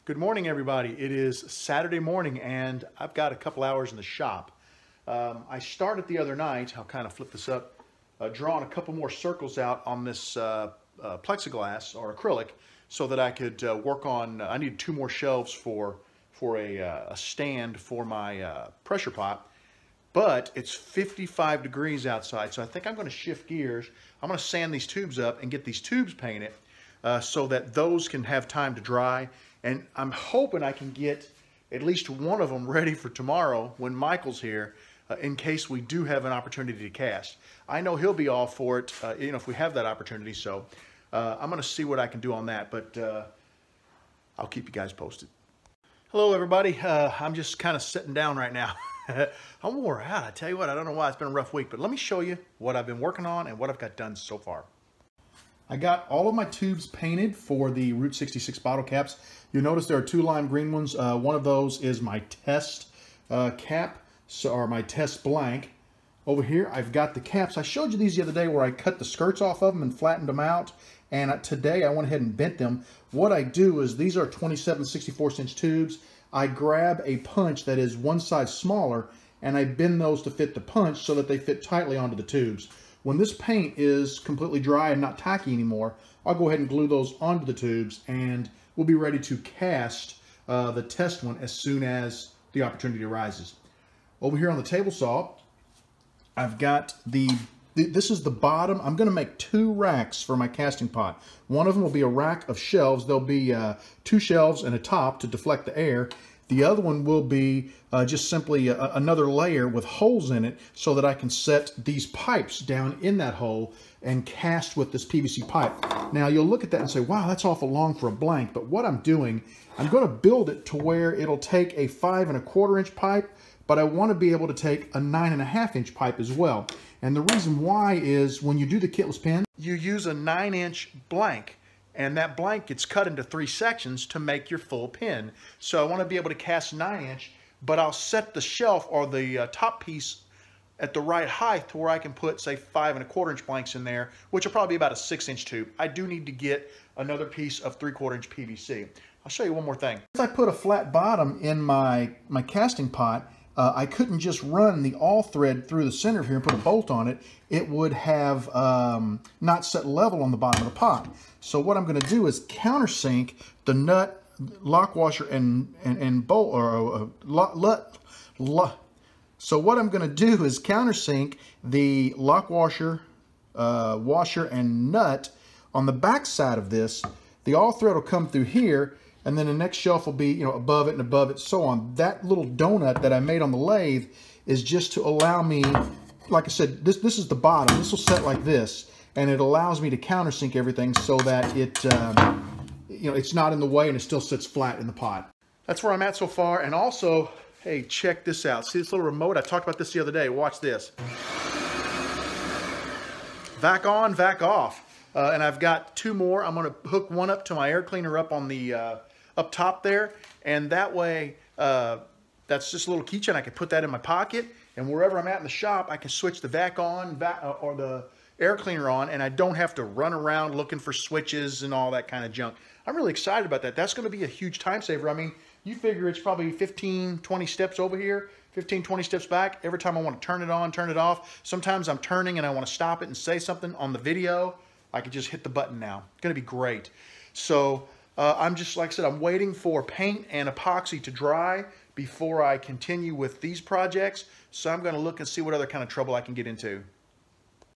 Good morning, everybody. It is Saturday morning, and I've got a couple hours in the shop. I started the other night, I'll kind of flip this up, drawing a couple more circles out on this plexiglass or acrylic so that I could work on, I need 2 more shelves for a stand for my pressure pot. But it's 55 degrees outside, so I think I'm going to shift gears. I'm going to sand these tubes up and get these tubes painted so that those can have time to dry. And I'm hoping I can get at least one of them ready for tomorrow when Michael's here, in case we do have an opportunity to cast. I know he'll be all for it, if we have that opportunity. So I'm going to see what I can do on that, but I'll keep you guys posted. Hello, everybody. I'm just kind of sitting down right now. I'm wore out. I tell you what, I don't know why. It's been a rough week, but let me show you what I've been working on and what I've got done so far. I got all of my tubes painted for the Route 66 bottle caps. You'll notice there are 2 lime green ones. One of those is my test cap, or my test blank. Over here, I've got the caps. I showed you these the other day where I cut the skirts off of them and flattened them out. And today I went ahead and bent them. What I do is these are 27/64" tubes. I grab a punch that is one size smaller and I bend those to fit the punch so that they fit tightly onto the tubes. When this paint is completely dry and not tacky anymore, I'll go ahead and glue those onto the tubes and we'll be ready to cast the test one as soon as the opportunity arises. Over here on the table saw, I've got this is the bottom. I'm going to make 2 racks for my casting pot. One of them will be a rack of shelves. There'll be 2 shelves and a top to deflect the air. The other one will be just simply another layer with holes in it so that I can set these pipes down in that hole and cast with this PVC pipe. Now you'll look at that and say, wow, that's awful long for a blank. But what I'm doing, I'm going to build it to where it'll take a 5 1/4" pipe, but I want to be able to take a 9 1/2" pipe as well. And the reason why is when you do the kitless pin, you use a 9" blank. And that blank gets cut into 3 sections to make your full pin. So I want to be able to cast 9", but I'll set the shelf or the top piece at the right height to where I can put, say, 5 1/4" blanks in there, which will probably be about a 6" tube. I do need to get another piece of 3/4" PVC. I'll show you one more thing. If I put a flat bottom in my casting pot, I couldn't just run the all thread through the center here and put a bolt on it. It would have not set level on the bottom of the pot. So what I'm going to do is countersink the nut, lock washer, and bolt, or So what I'm going to do is countersink the lock washer, washer, and nut on the back side of this. The all thread will come through here, and then the next shelf will be, above it and above it, so on. That little donut that I made on the lathe is just to allow me, like I said, this is the bottom. This will set like this, and it allows me to countersink everything so that it, it's not in the way and it still sits flat in the pot. That's where I'm at so far. And also, hey, check this out. See this little remote? I talked about this the other day. Watch this. Vac on, vac off. And I've got 2 more. I'm going to hook one up to my air cleaner up on the up top there, and that way that's just a little keychain. I can put that in my pocket, and wherever I'm at in the shop, I can switch the vac on or the air cleaner on, and I don't have to run around looking for switches and all that kind of junk. I'm really excited about that. That's going to be a huge time saver. I mean, you figure it's probably 15, 20 steps over here, 15, 20 steps back. Every time I want to turn it on, turn it off. Sometimes I'm turning and I want to stop it and say something on the video. I can just hit the button now. It's going to be great. So I'm just, like I said, I'm waiting for paint and epoxy to dry before I continue with these projects. So I'm going to look and see what other kind of trouble I can get into.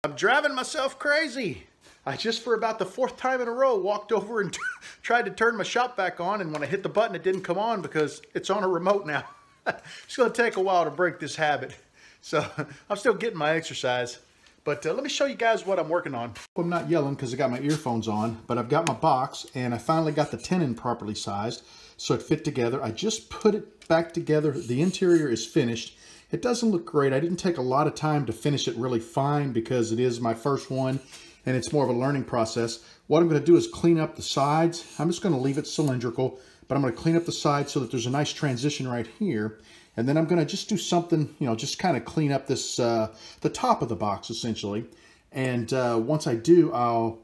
I'm driving myself crazy. I just, for about the 4th time in a row, walked over and tried to turn my shop back on. And when I hit the button, it didn't come on because it's on a remote now. It's going to take a while to break this habit. So I'm still getting my exercise. But let me show you guys what I'm working on. I'm not yelling because I got my earphones on, but I've got my box and I finally got the tenon properly sized so it fit together. I just put it back together. The interior is finished. It doesn't look great. I didn't take a lot of time to finish it really fine because it is my first one and it's more of a learning process. What I'm going to do is clean up the sides. I'm just going to leave it cylindrical, but I'm going to clean up the sides so that there's a nice transition right here. And then I'm going to just do something, just kind of clean up this, the top of the box essentially. And once I do, I'll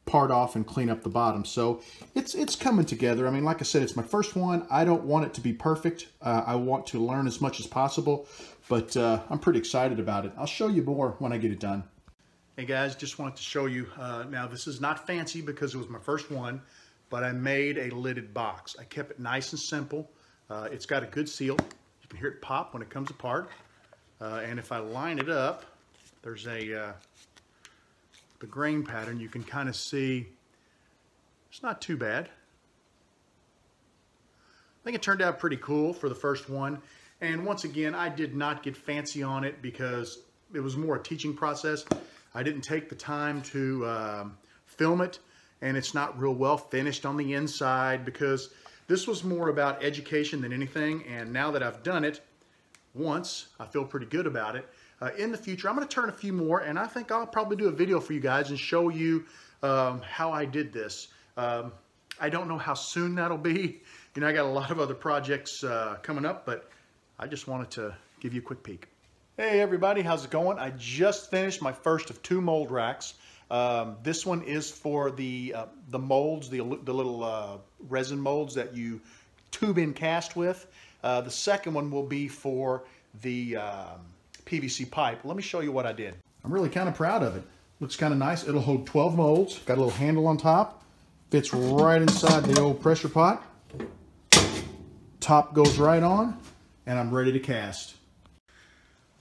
part off and clean up the bottom. So it's coming together. I mean, like I said, it's my first one. I don't want it to be perfect. I want to learn as much as possible, but I'm pretty excited about it. I'll show you more when I get it done. Hey guys, just wanted to show you, now this is not fancy because it was my first one, but I made a lidded box. I kept it nice and simple. It's got a good seal. You can hear it pop when it comes apart. And if I line it up, there's the grain pattern. You can kind of see it's not too bad. I think it turned out pretty cool for the first one. And once again, I did not get fancy on it because it was more a teaching process. I didn't take the time to film it, and it's not real well finished on the inside because this was more about education than anything. And now that I've done it once, I feel pretty good about it. In the future, I'm going to turn a few more, and I think I'll probably do a video for you guys and show you how I did this. I don't know how soon that'll be. You know, I got a lot of other projects coming up, but I just wanted to give you a quick peek. Hey everybody, how's it going? I just finished my first of 2 mold racks. This one is for the molds, the little resin molds that you tube in cast with. The second one will be for the PVC pipe. Let me show you what I did. I'm really kind of proud of it. Looks kind of nice. It'll hold 12 molds. Got a little handle on top. Fits right inside the old pressure pot. Top goes right on, and I'm ready to cast.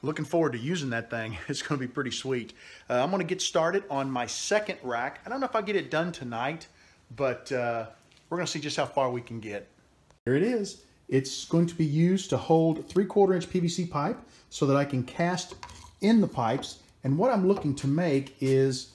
Looking forward to using that thing. It's going to be pretty sweet. I'm going to get started on my second rack. I don't know if I'll get it done tonight, but we're going to see just how far we can get. Here it is. It's going to be used to hold 3/4 inch PVC pipe so that I can cast in the pipes. And what I'm looking to make is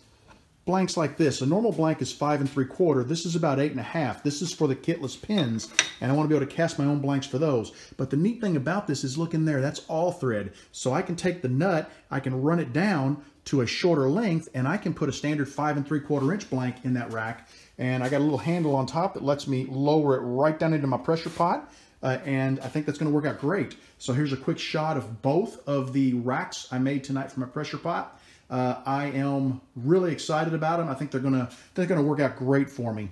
blanks like this. A normal blank is 5 3/4. This is about 8 1/2. This is for the kitless pins, and I want to be able to cast my own blanks for those. But the neat thing about this is, look in there, that's all thread. So I can take the nut, I can run it down to a shorter length, and I can put a standard 5 3/4 inch blank in that rack. And I got a little handle on top that lets me lower it right down into my pressure pot. And I think that's going to work out great. So here's a quick shot of both of the racks I made tonight for my pressure pot. I am really excited about them. I think they're gonna work out great for me.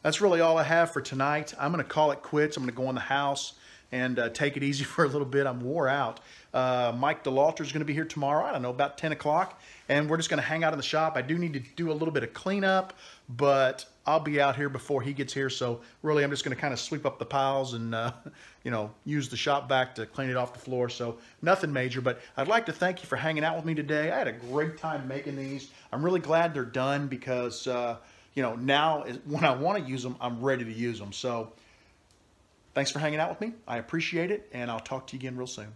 That's really all I have for tonight. I'm gonna call it quits. I'm gonna go in the house and take it easy for a little bit. I'm wore out. Mike DeLalter is gonna be here tomorrow. I don't know, about 10 o'clock, and we're just gonna hang out in the shop. I do need to do a little bit of cleanup, but I'll be out here before he gets here. So really, I'm just gonna kind of sweep up the piles and you know, use the shop vac to clean it off the floor. So nothing major, but I'd like to thank you for hanging out with me today. I had a great time making these. I'm really glad they're done because you know, now when I want to use them, I'm ready to use them. So thanks for hanging out with me. I appreciate it, and I'll talk to you again real soon.